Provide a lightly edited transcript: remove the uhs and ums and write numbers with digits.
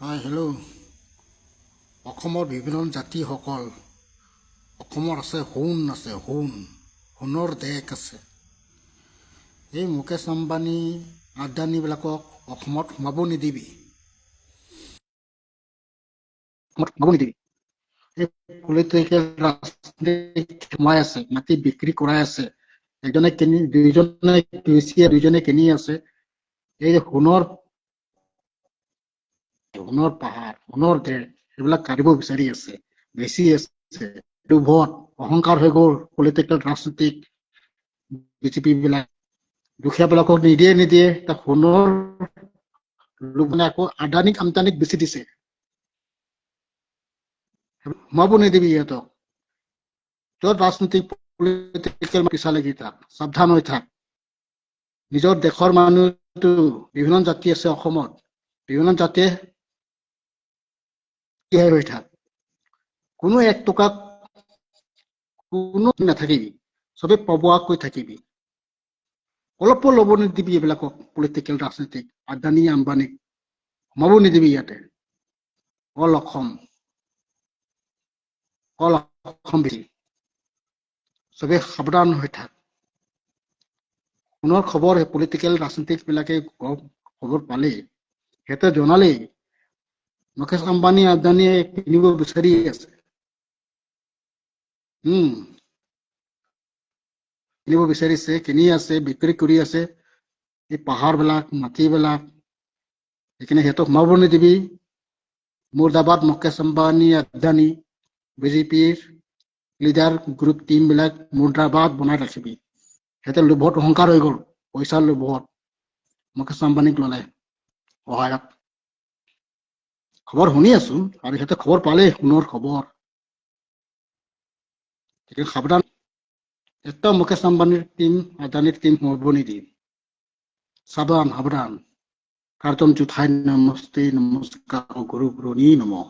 Hi hello'. অসমৰ বিভিন্ন জাতিসকল অসমৰ আছে, সোণৰ দেশ আছে। এই মুকেশ আম্বানী আদানীবিলাকক অসমত সোমাব নিদিবি। এই পলিটিকেল ৰাজনীতি সোমাই আছে, মাটি বিক্ৰী কৰাই আছে। এজনে কিনি, দুইজনে কিনিছে, দুইজনে কিনি আছে। এই সোণৰ পাহাৰ, সোণৰ দেশ, সেইবিলাক কাঢ়িব বিচাৰি আছে, বেছি আছে। লোভত অহংকাৰ হৈ গ'ল পলিটিকেল ৰাজনীতিক বিজেপি বিলাক। দুখীয়াবিলাকক নিদিয়ে তাক সোণৰ লোভ মানে আকৌ আদানীক আমদানিক বেছি দিছে। সোমাব নিদিবি ইহঁতক। য'ত ৰাজনীতিক পলিটিকেল পিছা লাগি থাক, সাৱধান হৈ থাক। নিজৰ দেশৰ মানুহটো বিভিন্ন জাতি আছে অসমত, বিভিন্ন জাতিয়ে হৈ থাক। কোনো এক টকা কোনো নাথাকিবি, চবে পবোৱাকৈ থাকিবি। অলপো ল'ব নিদিবি এইবিলাকক, পলিটিকেল ৰাজনীতিক আদানী আম্বানীক সোমাব নিদিবি ইয়াতে। অল অসম বেছি, চবে সাৱধান হৈ থাক। সোণৰ খবৰ পলিটিকেল ৰাজনীতিক বিলাকে খবৰ পালেই, সিহঁতে জনালেই মুকেশ আম্বানী আদানীয়ে কিনিব বিচাৰি আছে। কিনিব বিচাৰিছে, কিনি আছে, বিক্ৰী কৰি আছে। এই পাহাৰবিলাক, মাটিবিলাক, সেইখিনি সিহঁতক সোমাব নিদিবি। মুৰ্দাবাদ মুকেশ আম্বানী আদানী, বিজেপিৰ লিডাৰ গ্ৰুপ টিম বিলাক মুৰ্দাবাদ বনাই ৰাখিবি। সিহঁতে লোভত অহংকাৰ হৈ গ'ল, পইচাৰ লোভত মুকেশ আম্বানীক ল'লে সহায়ত। খবৰ শুনি আছো, আৰু সিহঁতে খবৰ পালেই সোণৰ খবৰ। সাৱধান, একটা মুকেশ আম্বানীৰ টিম, আদানীৰ টিম সোমাব নিদিয়ে। সাৱধান। কাৰ্টন জুঠাই নমস্তে নমস্কাৰ, গুৰু গুৰুনী নমঃ।